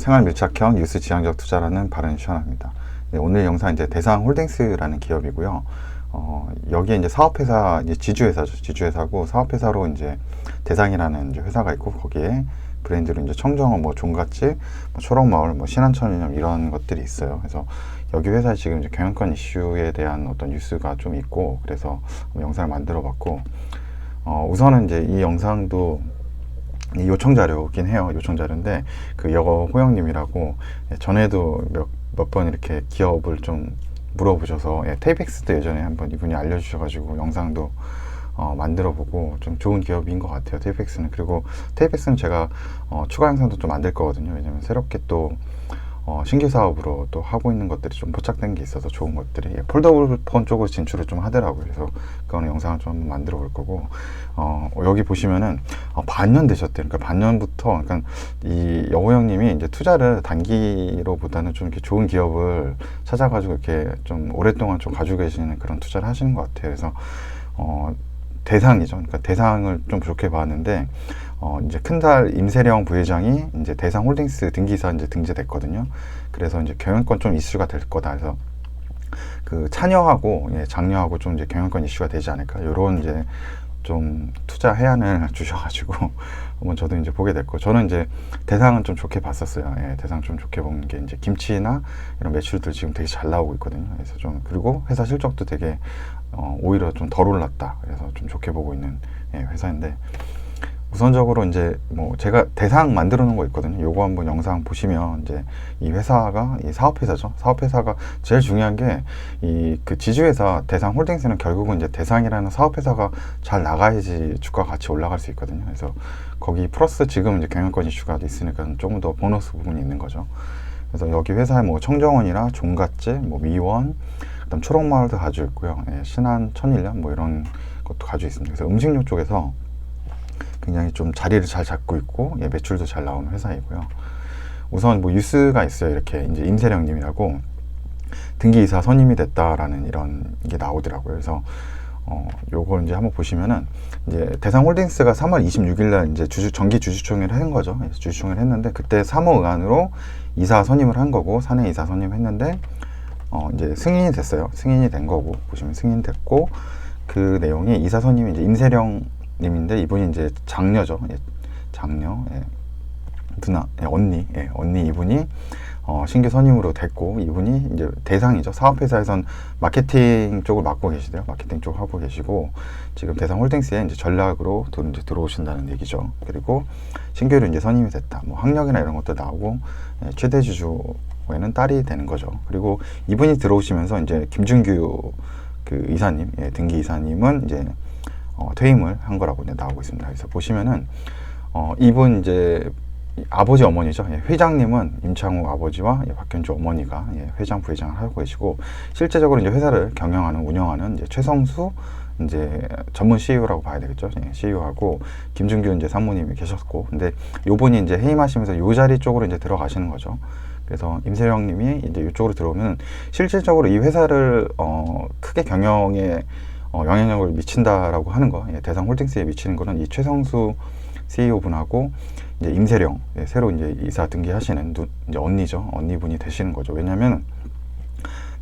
생활 밀착형 뉴스 지향적 투자라는 발언이 시원합니다. 네, 오늘 영상 이제 대상홀딩스라는 기업이고요. 여기에 이제 사업회사, 이제 지주회사죠. 지주회사고 사업회사로 이제 대상이라는 이제 회사가 있고 거기에 브랜드로 이제 청정원, 뭐 종갓집, 뭐 초록마을, 뭐 신한천일염 이런 것들이 있어요. 그래서 여기 회사에 지금 이제 경영권 이슈에 대한 어떤 뉴스가 좀 있고 그래서 영상을 만들어봤고 우선은 이제 이 영상도 요청 자료긴 해요. 요청 자료인데 그 여거 호영님이라고 전에도 몇 번 이렇게 기업을 좀 물어보셔서 테이펙스도 예전에 한번 이분이 알려주셔가지고 영상도 만들어보고 좀 좋은 기업인 것 같아요. 테이펙스는. 그리고 테이펙스는 제가 추가 영상도 좀 만들 거거든요. 왜냐면 새롭게 또 신규 사업으로 또 하고 있는 것들이 좀 포착된 게 있어서 좋은 것들이 폴더블 폰 쪽으로 진출을 좀 하더라고요. 그래서 그거는 영상을 좀 한번 만들어 볼 거고 여기 보시면은 반년 되셨대요. 그러니까 반년부터 그러니까 이 여호 형님이 이제 투자를 단기로보다는 좀 이렇게 좋은 기업을 찾아가지고 이렇게 좀 오랫동안 좀 가지고 계시는 그런 투자를 하시는 것 같아요. 그래서 대상이죠. 그러니까 대상을 좀 좋게 봤는데 이제 큰달 임세령 부회장이 이제 대상홀딩스 등기사 이제 등재됐거든요. 그래서 이제 경영권 좀 이슈가 될 거다. 그래서 그 차녀하고 장녀하고 좀 이제 경영권 이슈가 되지 않을까. 요런 이제 좀 투자 해안을 주셔가지고 한번 저도 이제 보게 됐고 저는 이제 대상은 좀 좋게 봤었어요. 대상 좀 좋게 본 게 이제 김치나 이런 매출들 지금 되게 잘 나오고 있거든요. 그래서 좀 그리고 회사 실적도 되게 오히려 좀 덜 올랐다. 그래서 좀 좋게 보고 있는 회사인데 우선적으로 이제 뭐 제가 대상 만들어 놓은 거 있거든요. 요거 한번 영상 보시면 이제 이 회사가 이 사업회사죠. 사업회사가 제일 중요한 게 이 그 지주회사 대상 홀딩스는 결국은 이제 대상이라는 사업회사가 잘 나가야지 주가 같이 올라갈 수 있거든요. 그래서 거기 플러스 지금 이제 경영권 이슈가 있으니까 조금 더 보너스 부분이 있는 거죠. 그래서 여기 회사에 뭐 청정원이나 종갓집, 뭐 미원, 그다음 초록마을도 가지고 있고요. 신한 천일염 뭐 이런 것도 가지고 있습니다. 그래서 음식료 쪽에서 굉장히 좀 자리를 잘 잡고 있고 매출도 잘 나오는 회사이고요. 우선 뭐 뉴스가 있어요. 이렇게 이제 임세령님이라고 등기이사 선임이 됐다라는 이런 게 나오더라고요. 그래서 요걸 이제 한번 보시면은 이제 대상홀딩스가 3월 26일 날 이제 정기 주주총회를 한 거죠. 주주총회를 했는데 그때 사모 의안으로 이사 선임을 한 거고 사내 이사 선임했는데 이제 승인이 됐어요. 승인이 된 거고 보시면 승인 됐고 그 내용이 이사 선임이 이제 임세령 님인데 이분이 이제 장녀죠. 장녀, 누나, 언니 이분이 신규 선임으로 됐고 이분이 이제 대상이죠. 사업회사에선 마케팅 쪽을 맡고 계시대요. 마케팅 쪽 하고 계시고 지금 대상홀딩스에 이제 전략으로 이제 들어오신다는 얘기죠. 그리고 신규로 이제 선임이 됐다. 뭐 학력이나 이런 것도 나오고 최대 주주에는 딸이 되는 거죠. 그리고 이분이 들어오시면서 이제 김준규 그 이사님, 등기 이사님은 이제 퇴임을 한 거라고 이제 나오고 있습니다. 그래서 보시면은 이분 이제 아버지 어머니죠. 회장님은 임창욱 아버지와 박현주 어머니가 회장 부회장을 하고 계시고 실제적으로 이제 회사를 경영하는 운영하는 이제 최성수 이제 전문 CEO라고 봐야 되겠죠. CEO하고 김준규 이제 산모님이 계셨고 근데 요분이 이제 해임하시면서 요 자리 쪽으로 이제 들어가시는 거죠. 그래서 임세령님이 이제 이쪽으로 들어오면 실질적으로 이 회사를 크게 경영에 영향력을 미친다라고 하는 거, 대상홀딩스에 미치는 거는 이 최성수 CEO 분하고 이제 임세령 새로 이제 이사 등기하시는 이제 언니죠, 언니분이 되시는 거죠. 왜냐하면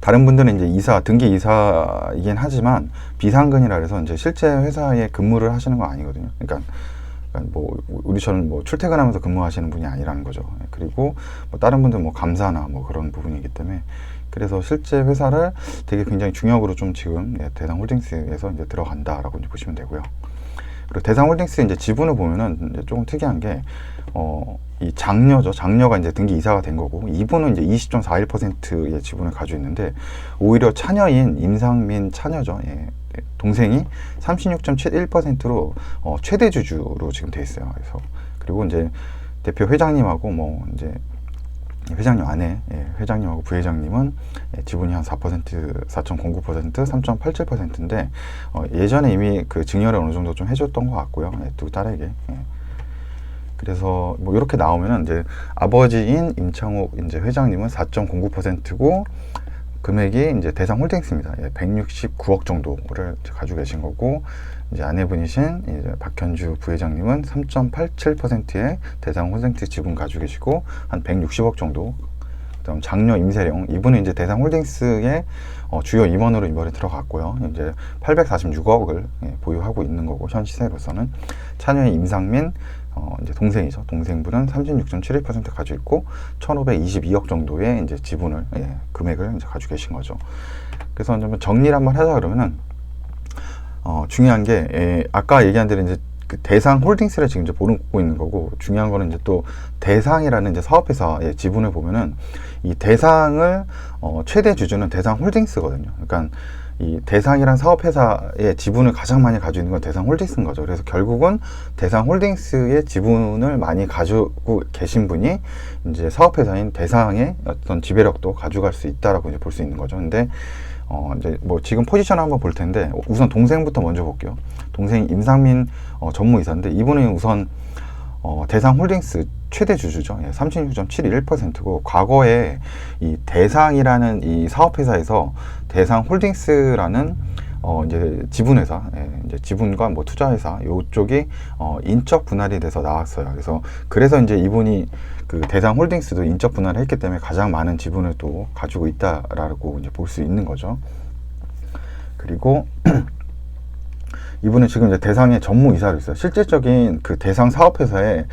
다른 분들은 이제 등기 이사이긴 하지만 비상근이라 해서 이제 실제 회사에 근무를 하시는 거 아니거든요. 그러니까 뭐 우리처럼 뭐 출퇴근하면서 근무하시는 분이 아니라는 거죠. 그리고 뭐 다른 분들 뭐 감사나 뭐 그런 부분이기 때문에. 그래서 실제 회사를 되게 굉장히 중역으로 좀 지금 대상홀딩스에서 이제 들어간다라고 이제 보시면 되고요. 그리고 대상홀딩스 이제 지분을 보면은 이제 조금 특이한 게 이 장녀죠. 장녀가 이제 등기 이사가 된 거고 이분은 이제 20.41%의 지분을 가지고 있는데 오히려 차녀인 임상민 차녀죠. 동생이 36.71%로 최대 주주로 지금 돼 있어요. 그래서 그리고 이제 대표 회장님하고 뭐 이제 회장님 아내, 회장님하고 부회장님은 지분이 한 4%, 4.09%, 3.87%인데 예전에 이미 그 증여를 어느 정도 좀 해줬던 것 같고요. 두 딸에게. 그래서 뭐 이렇게 나오면은 이제 아버지인 임창욱 이제 회장님은 4.09%고 금액이 이제 대상홀딩스입니다. 169억 정도를 가지고 계신 거고, 이제 아내분이신 이제 박현주 부회장님은 3.87%의 대상홀딩스 지분 가지고 계시고 한 160억 정도. 그다음 장녀 임세령, 이분은 이제 대상홀딩스의 주요 임원으로 이번에 들어갔고요. 이제 846억을 보유하고 있는 거고, 현 시세로서는. 차녀의 임상민, 이제 동생이죠. 동생분은 36.71% 가지고 있고 1,522억 정도의 이제 지분을, 금액을 이제 가지고 계신 거죠. 그래서 좀 정리를 한번 하자 그러면은, 중요한 게, 아까 얘기한 대로 이제 그 대상 홀딩스를 지금 이제 보고 있는 거고, 중요한 거는 이제 또 대상이라는 이제 사업회사의 지분을 보면은, 이 대상을 최대 주주는 대상 홀딩스거든요. 그러니까 이 대상이란 사업회사의 지분을 가장 많이 가지고 있는 건 대상 홀딩스인 거죠. 그래서 결국은 대상 홀딩스의 지분을 많이 가지고 계신 분이 이제 사업회사인 대상의 어떤 지배력도 가져갈 수 있다라고 이제 볼 수 있는 거죠. 근데 이제 뭐 지금 포지션을 한번 볼 텐데, 우선 동생부터 먼저 볼게요. 동생이 임상민 전무이사인데, 이분은 우선 대상 홀딩스 최대 주주죠. 36.71%고, 과거에 이 대상이라는 이 사업회사에서 대상 홀딩스라는 이제 지분회사, 이제 지분과 뭐 투자회사 요쪽이 인적 분할이 돼서 나왔어요. 그래서 이제 이분이 그 대상 홀딩스도 인적 분할을 했기 때문에 가장 많은 지분을 또 가지고 있다라고 이제 볼 수 있는 거죠. 그리고 이분은 지금 이제 대상의 전무이사로 있어요. 실질적인 그 대상 사업회사에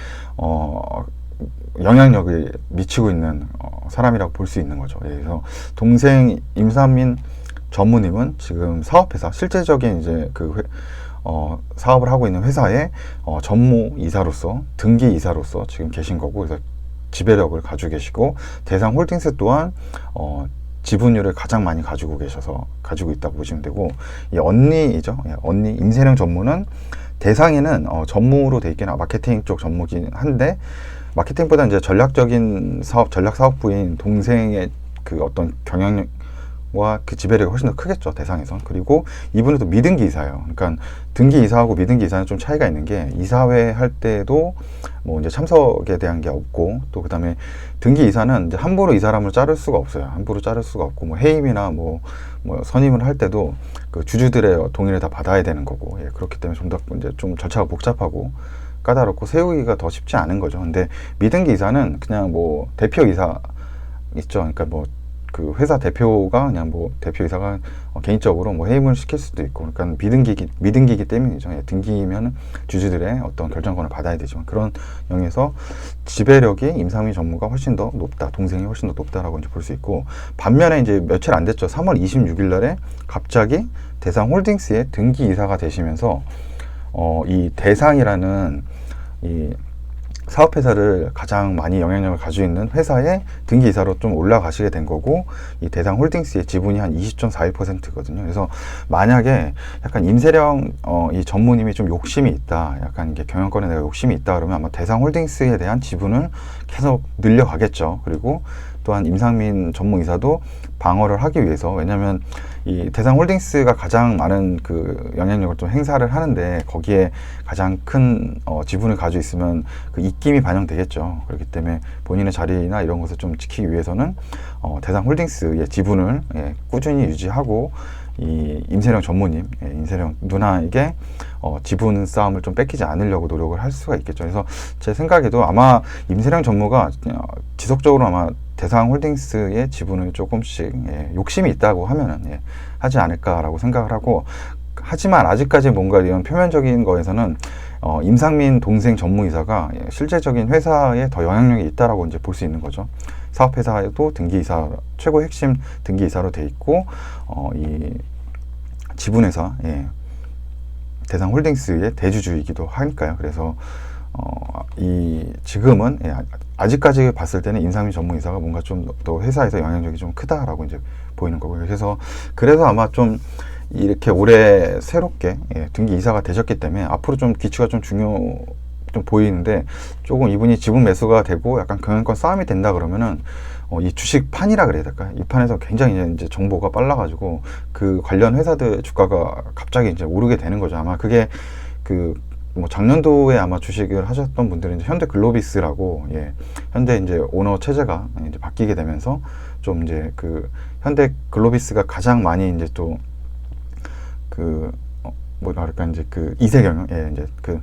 영향력을 미치고 있는 사람이라고 볼 수 있는 거죠. 그래서 동생 임상민 전무님은 지금 사업회사, 실제적인 이제 그 사업을 하고 있는 회사의 전무이사로서, 등기이사로서 지금 계신 거고, 그래서 지배력을 가지고 계시고, 대상 홀딩스 또한 지분율을 가장 많이 가지고 있다고 보시면 되고, 이 언니이죠. 언니 임세령 전무는 대상에는 전무로 돼 있긴, 마케팅 쪽 전무긴 한데, 마케팅보다 이제 전략적인 사업, 전략 사업부인 동생의 그 어떤 경영력과 그 지배력이 훨씬 더 크겠죠, 대상에선. 그리고 이분은 또 미등기 이사예요. 그러니까 등기 이사하고 미등기 이사는 좀 차이가 있는 게, 이사회 할 때도 뭐 이제 참석에 대한 게 없고, 또 그다음에 등기 이사는 이제 함부로 이 사람을 자를 수가 없어요. 함부로 자를 수가 없고, 뭐 해임이나 뭐 선임을 할 때도 그 주주들의 동의를 다 받아야 되는 거고, 그렇기 때문에 좀 더 이제 좀 절차가 복잡하고 까다롭고 세우기가 더 쉽지 않은 거죠. 근데 미등기 이사는 그냥 뭐 대표 이사 있죠. 그러니까 뭐 그 회사 대표가 그냥 뭐 대표 이사가 개인적으로 뭐 해임을 시킬 수도 있고, 그러니까 미등기이기 때문이죠. 등기면 주주들의 어떤 결정권을 받아야 되지만, 그런 영역에서 지배력이 임상민 전무가 훨씬 더 높다, 동생이 훨씬 더 높다라고 이제 볼 수 있고, 반면에 이제 며칠 안 됐죠. 3월 26일 날에 갑자기 대상 홀딩스의 등기 이사가 되시면서 이 대상이라는 이 사업회사를 가장 많이 영향력을 가지고 있는 회사의 등기이사로 좀 올라가시게 된 거고, 이 대상 홀딩스의 지분이 한 20.41%거든요. 그래서 만약에 약간 임세령 이 전무님이 좀 욕심이 있다, 약간 이게 경영권에 내가 욕심이 있다 그러면 아마 대상 홀딩스에 대한 지분을 계속 늘려가겠죠. 그리고 또한 임상민 전무이사도 방어를 하기 위해서, 왜냐하면 이 대상 홀딩스가 가장 많은 그 영향력을 좀 행사를 하는데, 거기에 가장 큰 지분을 가지고 있으면 그 입김이 반영되겠죠. 그렇기 때문에 본인의 자리나 이런 것을 좀 지키기 위해서는 대상 홀딩스의 지분을 꾸준히 유지하고, 이 임세령 전무님, 임세령 누나에게 지분 싸움을 좀 뺏기지 않으려고 노력을 할 수가 있겠죠. 그래서 제 생각에도 아마 임세령 전무가 지속적으로 아마 대상 홀딩스의 지분을 조금씩 욕심이 있다고 하면은 하지 않을까라고 생각을 하고, 하지만 아직까지 뭔가 이런 표면적인 거에서는 임상민 동생 전무이사가 실제적인 회사에 더 영향력이 있다라고 이제 볼 수 있는 거죠. 사업회사에도 등기이사, 최고 핵심 등기이사로 돼 있고, 이 지분회사, 대상 홀딩스의 대주주이기도 하니까요. 그래서 이 지금은 아직까지 봤을 때는 임상민 전무이사가 뭔가 좀 더 회사에서 영향력이 좀 크다라고 이제 보이는 거고요. 그래서 아마 좀 이렇게 올해 새롭게 등기 이사가 되셨기 때문에 앞으로 좀 귀추가 좀 보이는데, 조금 이분이 지분 매수가 되고 약간 경영권 싸움이 된다 그러면은 이 주식 판이라 그래야 될까요? 이 판에서 굉장히 이제 정보가 빨라가지고 그 관련 회사들 주가가 갑자기 이제 오르게 되는 거죠. 아마 그게 그 뭐 작년도에 아마 주식을 하셨던 분들은 이제 현대 글로비스라고, 예, 현대 이제 오너 체제가 이제 바뀌게 되면서 좀 이제 그 현대 글로비스가 가장 많이 이제 또 그 뭐라 그럴까, 이제 그 2세 경영, 예, 이제 그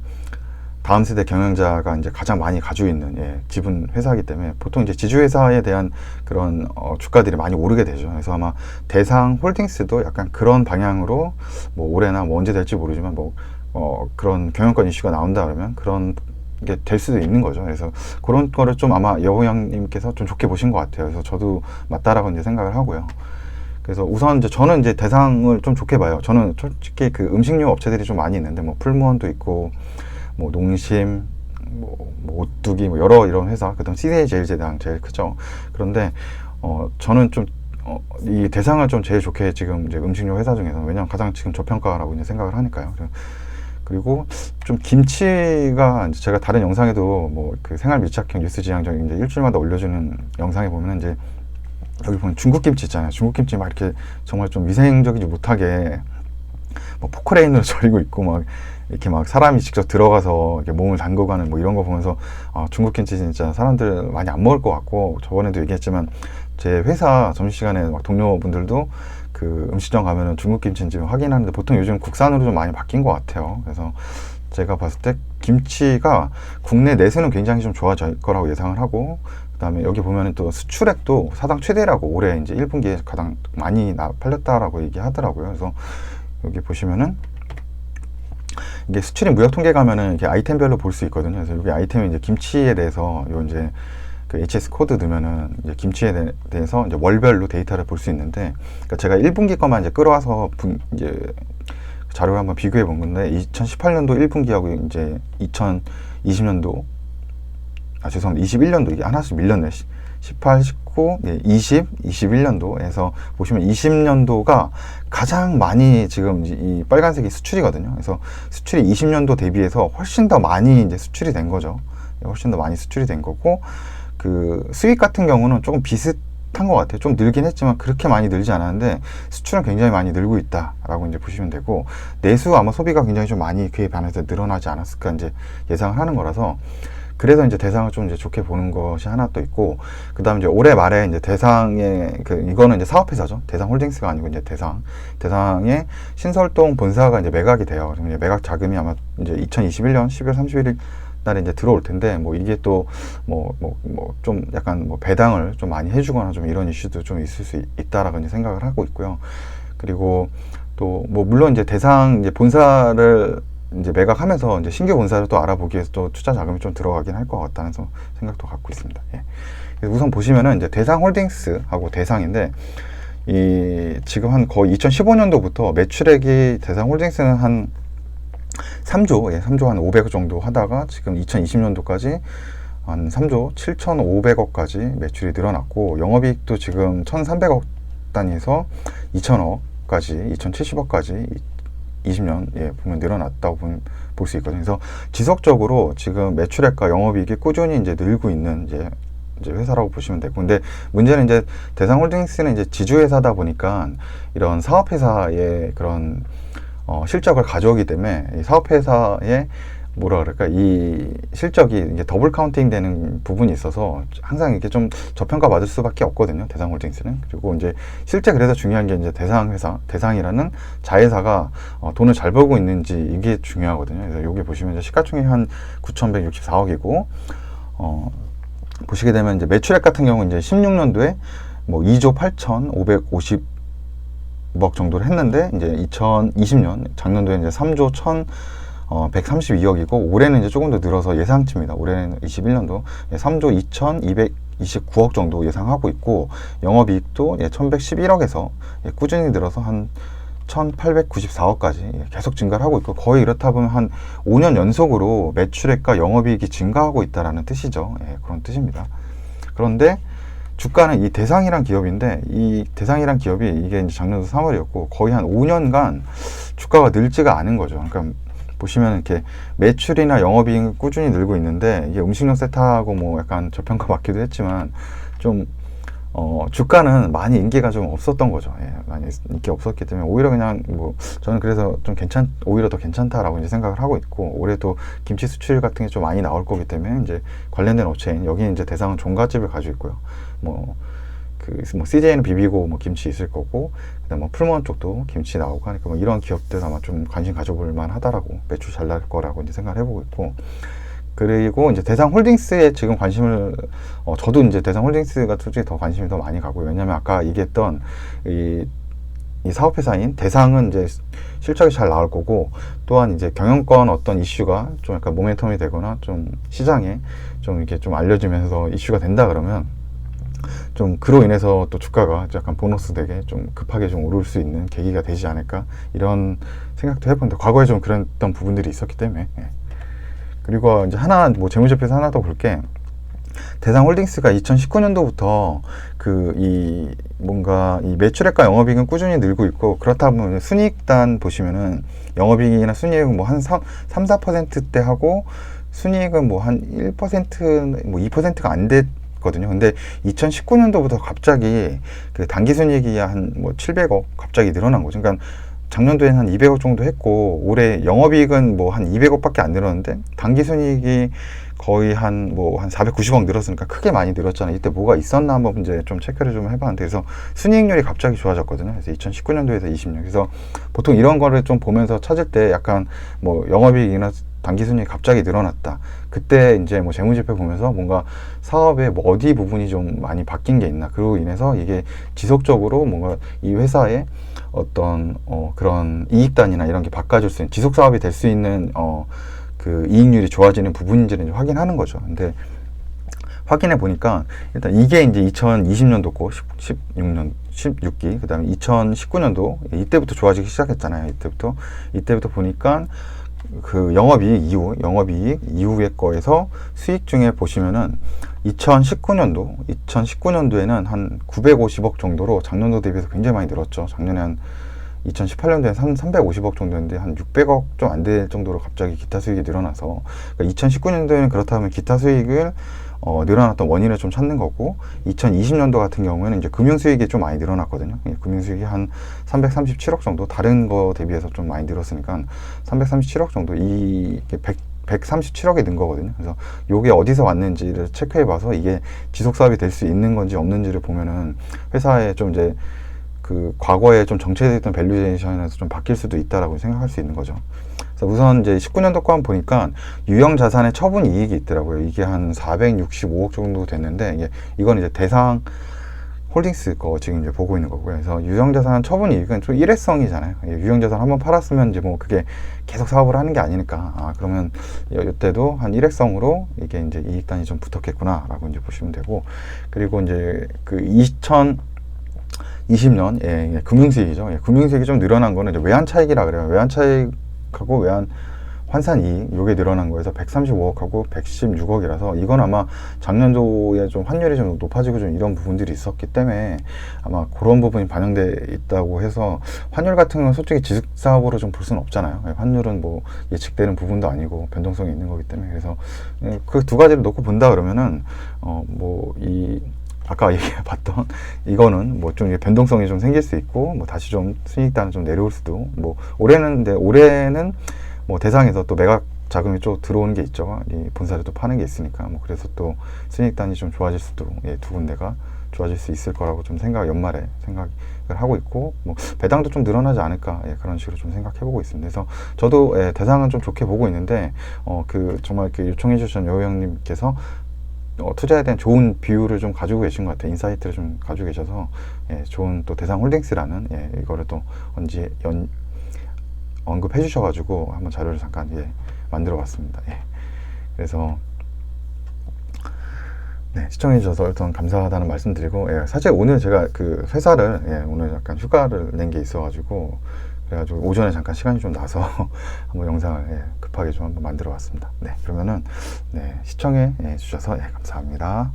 다음 세대 경영자가 이제 가장 많이 가지고 있는, 예, 지분 회사이기 때문에 보통 이제 지주회사에 대한 그런 주가들이 많이 오르게 되죠. 그래서 아마 대상 홀딩스도 약간 그런 방향으로 뭐 올해나 뭐 언제 될지 모르지만 뭐 그런 경영권 이슈가 나온다 그러면 그런 게 될 수도 있는 거죠. 그래서 그런 거를 좀 아마 여우양님께서 좀 좋게 보신 것 같아요. 그래서 저도 맞다라고 이제 생각을 하고요. 그래서 우선 이제 저는 이제 대상을 좀 좋게 봐요. 저는 솔직히 그 음식료 업체들이 좀 많이 있는데 뭐 풀무원도 있고 뭐 농심, 뭐 오뚜기, 뭐 여러 이런 회사, 그다음 CJ 제일제당 제일 크죠. 그런데 저는 좀 이 대상을 좀 제일 좋게 지금 이제 음식료 회사 중에서, 왜냐면 가장 지금 저평가라고 이제 생각을 하니까요. 그리고 좀 김치가 이제 제가 다른 영상에도 뭐 그 생활 밀착형 뉴스 지향적 이제 일주일마다 올려주는 영상에 보면 이제 여기 보면 중국 김치 있잖아요. 중국 김치 막 이렇게 정말 좀 위생적이지 못하게 뭐 포크레인으로 절이고 있고 막 이렇게 막 사람이 직접 들어가서 이렇게 몸을 담그가는 뭐 이런 거 보면서 중국 김치 진짜 사람들 많이 안 먹을 것 같고, 저번에도 얘기했지만 제 회사 점심시간에 막 동료분들도 그 음식점 가면은 중국 김치인지 확인하는데 보통 요즘 국산으로 좀 많이 바뀐 것 같아요. 그래서 제가 봤을 때 김치가 국내 내수는 굉장히 좀 좋아질 거라고 예상을 하고, 그다음에 여기 보면은 또 수출액도 사상 최대라고 올해 이제 1분기에 가장 많이 팔렸다라고 얘기하더라고요. 그래서 여기 보시면은 이게 수출입 무역 통계 가면은 이렇게 아이템별로 볼 수 있거든요. 그래서 여기 아이템이 이제 김치에 대해서 요 이제 그 HS 코드 넣으면은 이제 김치에 대해서 이제 월별로 데이터를 볼 수 있는데, 그러니까 제가 1분기 것만 이제 끌어와서 이제 자료를 한번 비교해 본 건데, 2018년도 1분기하고 이제 2020년도 죄송합니다. 21년도 이게 하나씩 밀렸네. 18, 19, 20, 21년도에서 보시면 20년도가 가장 많이 지금 이 빨간색이 수출이거든요. 그래서 수출이 20년도 대비해서 훨씬 더 많이 이제 수출이 된 거죠. 훨씬 더 많이 수출이 된 거고, 그 수익 같은 경우는 조금 비슷한 것 같아요. 좀 늘긴 했지만 그렇게 많이 늘지 않았는데 수출은 굉장히 많이 늘고 있다라고 이제 보시면 되고, 내수 아마 소비가 굉장히 좀 많이 그에 반해서 늘어나지 않았을까 이제 예상을 하는 거라서, 그래서 이제 대상을 좀 이제 좋게 보는 것이 하나 또 있고, 그 다음 이제 올해 말에 이제 대상의 이거는 이제 사업회사죠. 대상 홀딩스가 아니고 이제 대상의 신설동 본사가 이제 매각이 돼요. 그럼 이제 매각 자금이 아마 이제 2021년 12월 31일 날에 이제 들어올 텐데, 뭐 이게 또 좀 약간 뭐 배당을 좀 많이 해주거나 좀 이런 이슈도 좀 있을 수 있다라고 이제 생각을 하고 있고요. 그리고 또 뭐 물론 이제 대상 이제 본사를 이제 매각하면서 이제 신규 본사를 또 알아보기 위해서 또 투자 자금이 좀 들어가긴 할 것 같다는 생각도 갖고 있습니다. 예. 우선 보시면은 이제 대상 홀딩스하고 대상인데, 이 지금 한 거의 2015년도부터 매출액이 대상 홀딩스는 한 3조, 예, 3조 한 500억 정도 하다가 지금 2020년도까지 한 3조 7,500억까지 매출이 늘어났고, 영업이익도 지금 1,300억 단위에서 2,000억까지, 2,070억까지 20년, 예, 보면 늘어났다고 볼 수 있거든요. 그래서 지속적으로 지금 매출액과 영업이익이 꾸준히 이제 늘고 있는 이제 회사라고 보시면 되고, 근데 문제는 이제 대상홀딩스는 이제 지주회사다 보니까 이런 사업회사의 그런 실적을 가져오기 때문에 이 사업회사의 뭐라 그럴까, 이 실적이 이제 더블 카운팅 되는 부분이 있어서 항상 이렇게 좀 저평가 받을 수밖에 없거든요, 대상홀딩스는. 그리고 이제 실제 그래서 중요한 게 이제 대상이라는 자회사가 돈을 잘 벌고 있는지, 이게 중요하거든요. 그래서 여기 보시면 이제 시가총액이 한 9,164억이고, 보시게 되면 이제 매출액 같은 경우 이제 16년도에 뭐 2조 8,550억 정도를 했는데, 이제 2020년 작년도에 이제 3조 1,132억이고, 올해는 이제 조금 더 늘어서 예상치입니다. 올해는 21년도 3조 2,229억 정도 예상하고 있고, 영업이익도 1,111억에서 꾸준히 늘어서 한 1,894억까지 계속 증가를 하고 있고, 거의 이렇다 보면 한 5년 연속으로 매출액과 영업이익이 증가하고 있다라는 뜻이죠. 예, 그런 뜻입니다. 그런데 주가는 이 대상이란 기업인데, 이 대상이란 기업이 이게 이제 작년도 3월이었고 거의 한 5년간 주가가 늘지가 않은 거죠. 그러니까 보시면 이렇게 매출이나 영업이익이 꾸준히 늘고 있는데, 이게 음식료 세트하고 뭐 약간 저평가 받기도 했지만 좀 주가는 많이 인기가 좀 없었던 거죠. 예, 많이 인기 없었기 때문에 오히려 그냥 뭐 저는 그래서 좀 오히려 더 괜찮다라고 이제 생각을 하고 있고, 올해도 김치 수출 같은 게 좀 많이 나올 거기 때문에 이제 관련된 업체인 여기 이제 대상은 종갓집을 가지고 있고요. 뭐 CJ는 비비고 뭐 김치 있을 거고, 그다음 뭐 풀무원 쪽도 김치 나오고 하니까 뭐 이런 기업들 아마 좀 관심 가져볼 만하다라고, 매출 잘 날 거라고 이제 생각을 해보고 있고. 그리고 이제 대상홀딩스에 지금 관심을, 저도 이제 대상홀딩스가 솔직히 더 관심이 더 많이 가고요. 왜냐면 아까 얘기했던 이 사업회사인 대상은 이제 실적이 잘 나올 거고, 또한 이제 경영권 어떤 이슈가 좀 약간 모멘텀이 되거나 좀 시장에 좀 이렇게 좀 알려지면서 이슈가 된다 그러면 좀 그로 인해서 또 주가가 약간 보너스 되게 좀 급하게 좀 오를 수 있는 계기가 되지 않을까, 이런 생각도 해보는데, 과거에 좀 그랬던 부분들이 있었기 때문에. 예. 그리고 이제 하나, 뭐 재무제표에서 하나 더 볼게. 대상홀딩스가 2019년도부터 뭔가 이 매출액과 영업이익은 꾸준히 늘고 있고, 그렇다 보면 순이익단 보시면은 영업이익이나 순이익은 뭐 한 3-4%대 하고, 순이익은 뭐 한 1%, 뭐 2%가 안 됐거든요. 근데 2019년도부터 갑자기 그 당기순이익이 한 뭐 700억 갑자기 늘어난 거죠. 그러니까 작년도에는 한 200억 정도 했고, 올해 영업이익은 뭐 한 200억밖에 안 늘었는데 당기순이익이 거의 한 490억 늘었으니까 크게 많이 늘었잖아요. 이때 뭐가 있었나 한번 이제 좀 체크를 좀 해봤는데, 그래서 순이익률이 갑자기 좋아졌거든요. 그래서 2019년도에서 20년. 그래서 보통 이런 거를 좀 보면서 찾을 때 약간 뭐 영업이익이나 당기순이익이 갑자기 늘어났다, 그때 이제 뭐 재무제표 보면서 뭔가 사업의 뭐 어디 부분이 좀 많이 바뀐 게 있나, 그로 인해서 이게 지속적으로 뭔가 이 회사의 어떤 그런 이익단이나 이런 게 바꿔줄 수 있는, 지속 사업이 될 수 있는 그 이익률이 좋아지는 부분인지를 확인하는 거죠. 근데 확인해 보니까 일단 이게 이제 2020년도 거 16기, 그 다음에 2019년도 이때부터 좋아지기 시작했잖아요. 이때부터 보니까 그 영업이익 이후의 거에서 수익 중에 보시면은 2019년도에는 한 950억 정도로 작년도 대비해서 굉장히 많이 늘었죠. 작년에 한 2018년도에 한 350억 정도였는데 한 600억 좀 안 될 정도로 갑자기 기타 수익이 늘어나서, 그러니까 2019년도에는 그렇다면 기타 수익을 늘어났던 원인을 좀 찾는 거고, 2020년도 같은 경우에는 이제 금융수익이 좀 많이 늘어났거든요. 금융수익이 한 337억 정도, 다른 거 대비해서 좀 많이 늘었으니까 337억 정도, 이게 137억이 는 거거든요. 그래서 요게 어디서 왔는지를 체크해 봐서 이게 지속 사업이 될 수 있는 건지 없는지를 보면은 회사에 좀 이제 그 과거에 좀 정체됐던 밸류에이션에서 좀 바뀔 수도 있다라고 생각할 수 있는 거죠. 그래서 우선 이제 19년도 거 한번 보니까 유형 자산의 처분 이익이 있더라고요. 이게 한 465억 정도 됐는데, 이건 이제 대상 홀딩스 거 지금 이제 보고 있는 거고요. 그래서 유형 자산 처분 이익은 좀 일회성이잖아요. 유형 자산 한번 팔았으면 이제 뭐 그게 계속 사업을 하는 게 아니니까, 그러면 이때도 한 일회성으로 이게 이제 이익단이 좀 붙었겠구나라고 이제 보시면 되고, 그리고 이제 그 2020년 금융수익이죠. 금융수익이 좀 늘어난 거는 이제 외환 차익이라 그래요. 외환 차익하고 외환 환산 이익, 요게 늘어난 거에서 135억하고 116억이라서 이건 아마 작년도에 좀 환율이 좀 높아지고 좀 이런 부분들이 있었기 때문에 아마 그런 부분이 반영돼 있다고 해서, 환율 같은 건 솔직히 지속 사업으로 좀 볼 수는 없잖아요. 환율은 뭐 예측되는 부분도 아니고 변동성이 있는 거기 때문에. 그래서 그 두 가지를 놓고 본다 그러면은 아까 얘기해봤던 이거는 뭐 좀 변동성이 좀 생길 수 있고, 뭐 다시 좀 수익단은 좀 내려올 수도, 뭐 올해는 뭐 대상에서 또 매각 자금이 좀 들어오는 게 있죠. 이 본사를 또 파는 게 있으니까, 뭐 그래서 또 수익단이 좀 좋아질 수도, 두 군데가 좋아질 수 있을 거라고 좀 연말에 생각을 하고 있고, 뭐 배당도 좀 늘어나지 않을까, 그런 식으로 좀 생각해보고 있습니다. 그래서 저도 대상은 좀 좋게 보고 있는데, 정말 요청해 주신 여우 형님께서 투자에 대한 좋은 비율을 좀 가지고 계신 것 같아요. 인사이트를 좀 가지고 계셔서 좋은 또 대상홀딩스라는 이거를 또 언급해 주셔가지고 한번 자료를 잠깐 만들어 봤습니다. 그래서 시청해 주셔서 일단 감사하다는 말씀 드리고, 사실 오늘 제가 그 회사를 오늘 약간 휴가를 낸 게 있어가지고, 그래가지고 오전에 잠깐 시간이 좀 나서 한번 영상을 급하게 좀 한번 만들어 봤습니다. 그러면은 시청해 주셔서 감사합니다.